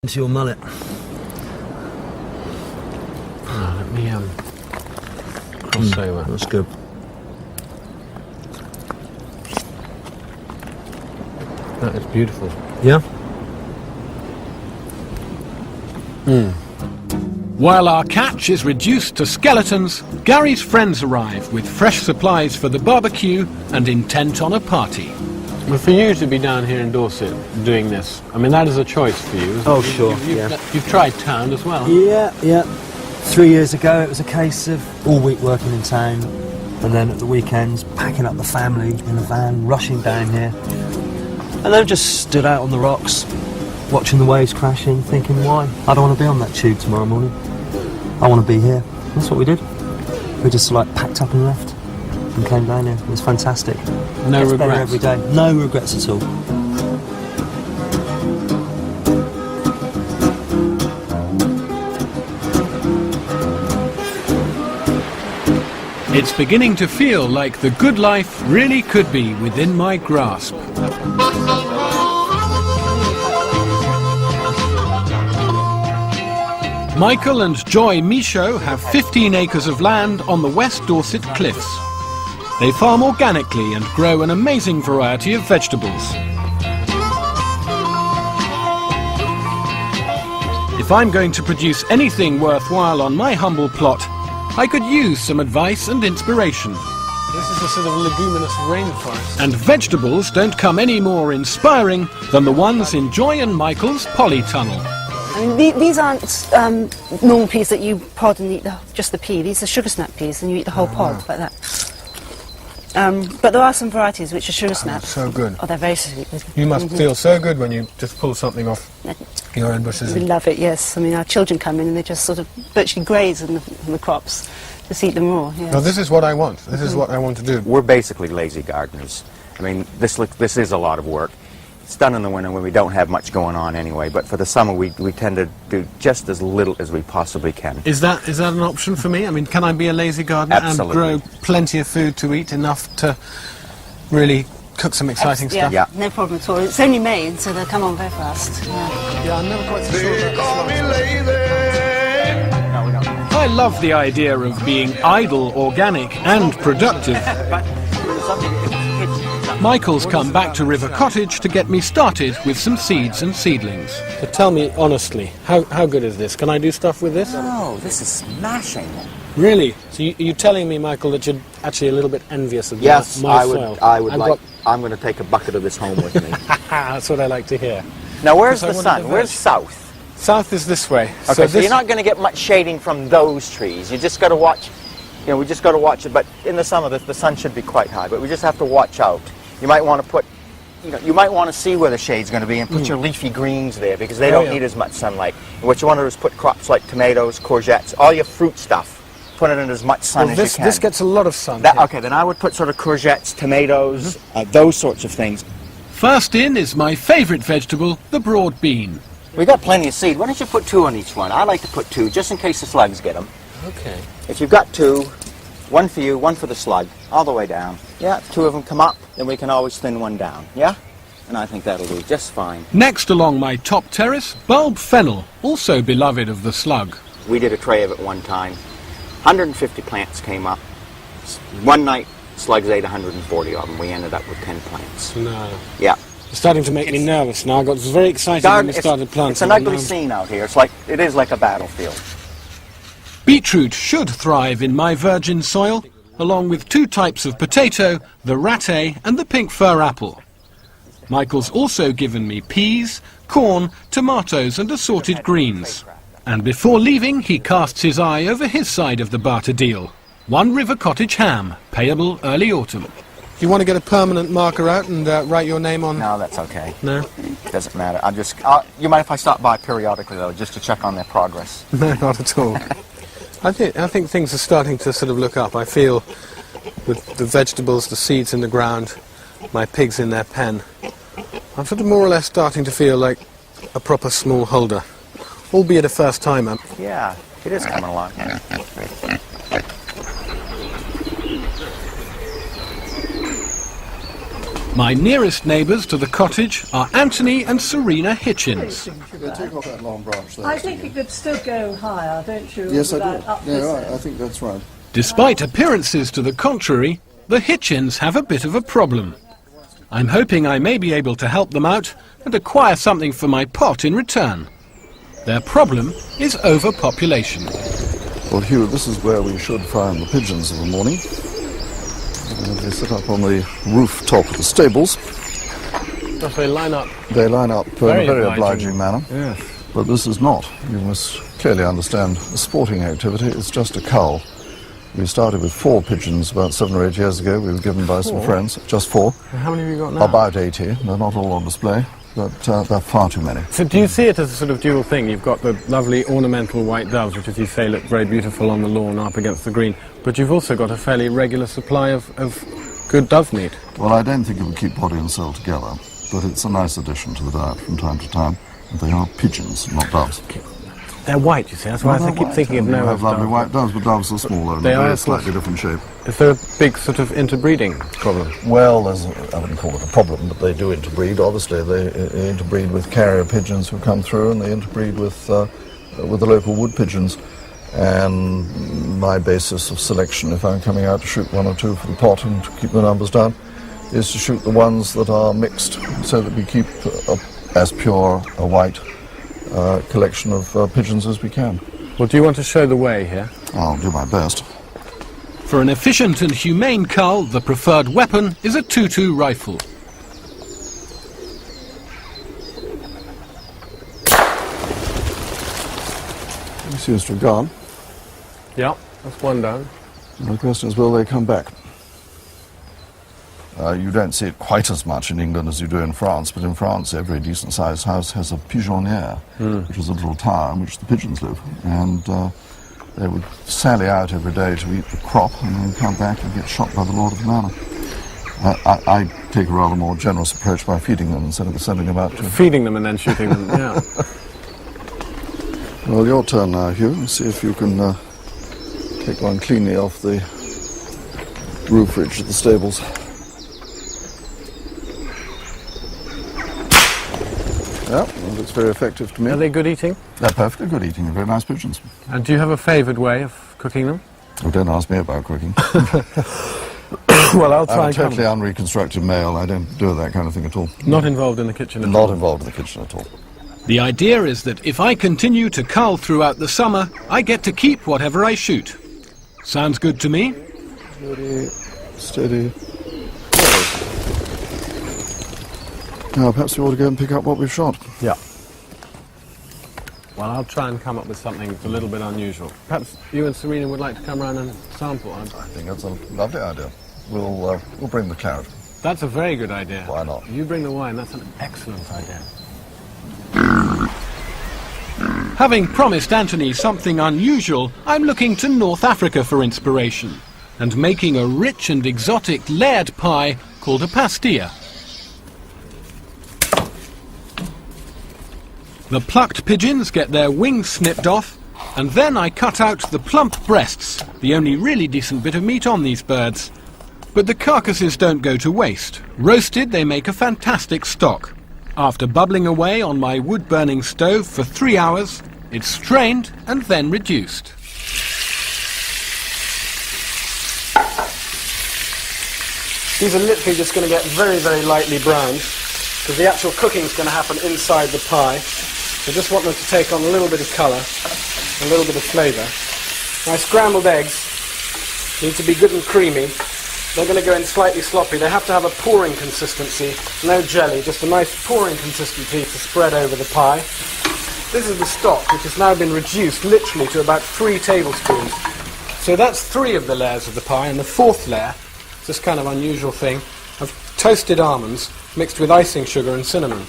Into your mullet. Let me cross over. That's good. That is beautiful. Yeah? While our catch is reduced to skeletons, Gary's friends arrive with fresh supplies for the barbecue and intent on a party. Well, for you to be down here in Dorset doing this, I mean, that is a choice for you. Oh, sure, yeah. You've tried town as well. Yeah. 3 years ago, it was a case of all week working in town, and then at the weekends, packing up the family in a van, rushing down here. And then just stood out on the rocks, watching the waves crashing, thinking, why? I don't want to be on that tube tomorrow morning. I want to be here. That's what we did. We just packed up and left and came down here. It was fantastic. No Gets better regrets? every day. No regrets at all. It's beginning to feel like the good life really could be within my grasp. Michael and Joy Michaud have 15 acres of land on the West Dorset cliffs. They farm organically and grow an amazing variety of vegetables. If I'm going to produce anything worthwhile on my humble plot, I could use some advice and inspiration. This is a sort of leguminous rainforest. And vegetables don't come any more inspiring than the ones in Joy and Michael's polytunnel. I mean, these aren't normal peas that you pod and eat just the pea. These are sugar snap peas, and you eat the whole pod like that. But there are some varieties which are sugar snap. So good. Oh, they're very sweet. You must feel so good when you just pull something off your own bushes. We love it, yes. I mean, our children come in and they just sort of virtually graze in the crops, just eat them raw. Yes. No, this is what I want. This is what I want to do. We're basically lazy gardeners. I mean, this is a lot of work. It's done in the winter when we don't have much going on anyway, but for the summer we tend to do just as little as we possibly can. Is that an option for me? I mean, can I be a lazy gardener Absolutely. and grow plenty of food to eat, enough to really cook some exciting stuff? Yeah. No problem at all. It's only May, so they'll come on very fast. Yeah. Yeah, I'm never quite so sure about No, we don't. I love the idea of being idle, organic and productive. Michael's come back to River Cottage to get me started with some seeds and seedlings. So tell me honestly, how good is this? Can I do stuff with this? Oh, this is smashing. Really? So you're telling me, Michael, that you're actually a little bit envious of Yes, my soil? I'm going to take a bucket of this home with me. That's what I like to hear. Now, where's Because I the wanted sun? the Where's veg. south? South is this way. Okay, so this, you're not going to get much shading from those trees. You just got to watch, we just got to watch it. But in the summer, the sun should be quite high. But we just have to watch out. You might want to put, you might want to see where the shade's going to be and put your leafy greens there because they don't need as much sunlight. And what you want to do is put crops like tomatoes, courgettes, all your fruit stuff. Put it in as much sun as you can. This gets a lot of sun. Okay, then I would put sort of courgettes, tomatoes, those sorts of things. First in is my favourite vegetable, the broad bean. We got plenty of seed. Why don't you put 2 on each one? I like to put 2 just in case the slugs get them. Okay. If you've got 2, 1 for you, 1 for the slug, all the way down. Yeah, 2 of them come up, then we can always thin 1 down. Yeah? And I think that'll do just fine. Next along my top terrace, bulb fennel, also beloved of the slug. We did a tray of it one time. 150 plants came up. One night, slugs ate 140 of them. We ended up with 10 plants. No. Yeah. It's starting to make me nervous now. I got very excited when we started planting. It's an ugly scene out here. It is like a battlefield. Beetroot should thrive in my virgin soil, along with 2 types of potato, the ratte and the pink fir apple. Michael's also given me peas, corn, tomatoes and assorted greens. And before leaving, he casts his eye over his side of the barter deal. 1 River Cottage ham, payable early autumn. Do you want to get a permanent marker out and write your name on? No, that's okay. No? Doesn't matter. You mind if I stop by periodically, though, just to check on their progress? No, not at all. I think things are starting to sort of look up. I feel with the vegetables, the seeds in the ground, my pigs in their pen, I'm sort of more or less starting to feel like a proper smallholder, albeit a first-timer. Yeah, it is coming along. My nearest neighbours to the cottage are Anthony and Serena Hitchins. Take off that long branch there. I think you could still go higher, don't you? Yes, I without do. up Yeah, this right. end? I think that's right. Despite appearances to the contrary, the Hitchins have a bit of a problem. I'm hoping I may be able to help them out and acquire something for my pot in return. Their problem is overpopulation. Well, Hugh, this is where we should find the pigeons of the morning. And they sit up on the rooftop of the stables. They line up. They line up in Very a very obliging. obliging manner. Yes. But this is not. You must clearly understand a sporting activity. It's just a cull. We started with 4 pigeons about 7 or 8 years ago. We were given by some friends. Just 4. How many have you got now? About 80. They're not all on display, but they're far too many. So do you see it as a sort of dual thing? You've got the lovely ornamental white doves, which, as you say, look very beautiful on the lawn up against the green. But you've also got a fairly regular supply of good dove meat. Well, I don't think it would keep body and soul together, but it's a nice addition to the diet from time to time. They are pigeons, not doves. They're white, you see. That's why I keep thinking of You Noah's have lovely dove. white doves, but doves are smaller and They a are, very of slightly course. different shape. Is there a big sort of interbreeding problem? Well, I wouldn't call it a problem, but they do interbreed. Obviously, they interbreed with carrier pigeons who come through, and they interbreed with the local wood pigeons. And my basis of selection, if I'm coming out to shoot 1 or 2 for the pot and to keep the numbers down, is to shoot the ones that are mixed, so that we keep as pure a white collection of pigeons as we can. Well, do you want to show the way here? I'll do my best. For an efficient and humane cull, the preferred weapon is a 2-2 rifle. He seems to have gone. Yeah, that's one down. And the question is, will they come back? You don't see it quite as much in England as you do in France, but in France every decent-sized house has a pigeonnière, which is a little tower in which the pigeons live. And they would sally out every day to eat the crop and then come back and get shot by the lord of the manor. I take a rather more generous approach by feeding them instead of sending them out to... Feeding them and then shooting them, yeah. Well, your turn now, Hugh, and see if you can take one cleanly off the roof ridge of the stables. Yeah, well, looks very effective to me. Are they good eating? They're perfectly good eating. They're very nice pigeons. And do you have a favoured way of cooking them? Oh, don't ask me about cooking. Well, I'll I'm try a and totally unreconstructed male. I don't do that kind of thing at all. Not involved in the kitchen at Not all. involved in the kitchen at all. The idea is that if I continue to cull throughout the summer, I get to keep whatever I shoot. Sounds good to me? Steady, steady. Now, perhaps we ought to go and pick up what we've shot. Yeah. Well, I'll try and come up with something that's a little bit unusual. Perhaps you and Serena would like to come round and sample. I think that's a lovely idea. We'll bring the claret. That's a very good idea. Why not? You bring the wine, that's an excellent idea. Having promised Anthony something unusual, I'm looking to North Africa for inspiration and making a rich and exotic layered pie called a pastilla. The plucked pigeons get their wings snipped off, and then I cut out the plump breasts, the only really decent bit of meat on these birds. But the carcasses don't go to waste. Roasted, they make a fantastic stock. After bubbling away on my wood-burning stove for 3 hours, it's strained and then reduced. These are literally just going to get very, very lightly browned, because the actual cooking is going to happen inside the pie. So just want them to take on a little bit of colour, a little bit of flavour. My scrambled eggs need to be good and creamy. They're going to go in slightly sloppy. They have to have a pouring consistency, no jelly, just a nice pouring consistency to spread over the pie. This is the stock, which has now been reduced literally to about 3 tablespoons. So that's 3 of the layers of the pie, and the 4th layer, this kind of unusual thing, of toasted almonds mixed with icing sugar and cinnamon.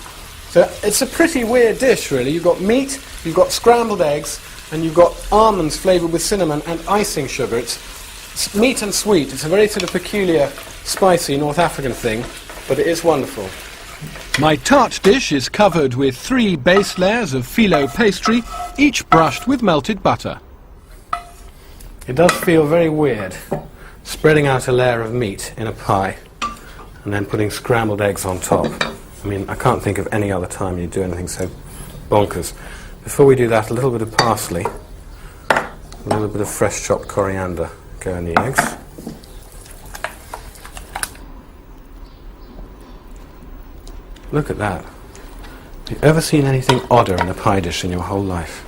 So it's a pretty weird dish, really. You've got meat, you've got scrambled eggs, and you've got almonds flavoured with cinnamon and icing sugar. It's meat and sweet. It's a very sort of peculiar, spicy North African thing, but it is wonderful. My tart dish is covered with 3 base layers of phyllo pastry, each brushed with melted butter. It does feel very weird, spreading out a layer of meat in a pie. and then putting scrambled eggs on top. I mean, I can't think of any other time you do anything so bonkers. Before we do that, a little bit of parsley, a little bit of fresh chopped coriander go in the eggs. Look at that. Have you ever seen anything odder in a pie dish in your whole life?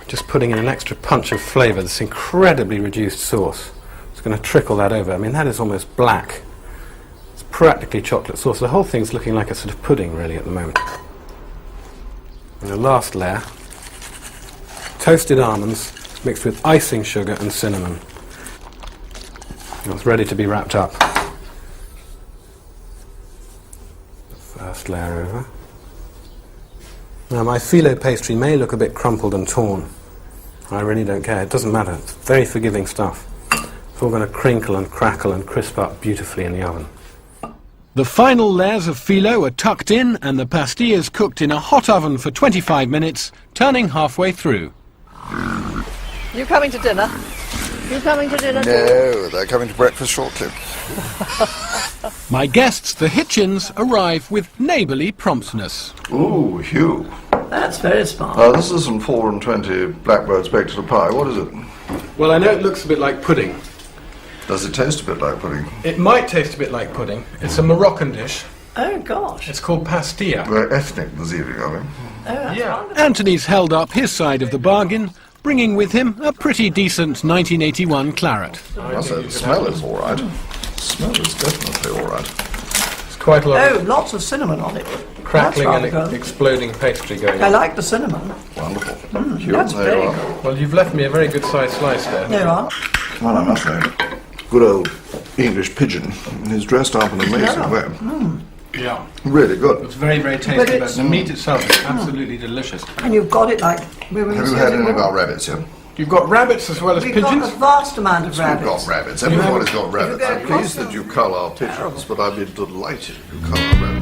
Just putting in an extra punch of flavour, this incredibly reduced sauce. It's going to trickle that over. I mean, that is almost black. It's practically chocolate sauce. The whole thing's looking like a sort of pudding, really, at the moment. And the last layer, toasted almonds mixed with icing sugar and cinnamon. And it's ready to be wrapped up. First layer over. Now, my phyllo pastry may look a bit crumpled and torn. I really don't care. It doesn't matter. It's very forgiving stuff. It's all going to crinkle and crackle and crisp up beautifully in the oven. The final layers of phyllo are tucked in and the pastilles cooked in a hot oven for 25 minutes, turning halfway through. You coming to dinner? You coming to dinner too? No, they're coming to breakfast shortly. My guests, the Hitchins, arrive with neighbourly promptness. Ooh, Hugh. That's very smart. This is some 4 and 20 blackbirds baked in a pie. What is it? Well, I know it looks a bit like pudding. Does it taste a bit like pudding? It might taste a bit like pudding. It's a Moroccan dish. Oh gosh. It's called pastilla. Very ethnic this evening, are we? Oh, that's wonderful. Anthony's held up his side of the bargain, bringing with him a pretty decent 1981 claret. I say the smell is all right. The smell is definitely all right. It's quite a lot Oh, of lots of cinnamon on it. crackling That's and rather good. exploding pastry going I on. like the cinnamon. Wonderful. Hugh, That's there very you are. good. Well, you've left me a very good sized slice there. There you are. Well, I must say, good old English pigeon. He's dressed up in an amazing Yeah. way. Yeah. Really good. It's very, very tasty, But but, it's- the meat itself is absolutely delicious. And you've got it like we were Have you saying had any of before. our rabbits yet? You've got rabbits as well as We've pigeons? got a vast amount of We've got rabbits. rabbits. Everybody's got rabbits. go I'm across pleased them- that you cull our pigeons, but I'd be delighted if you cull our rabbits.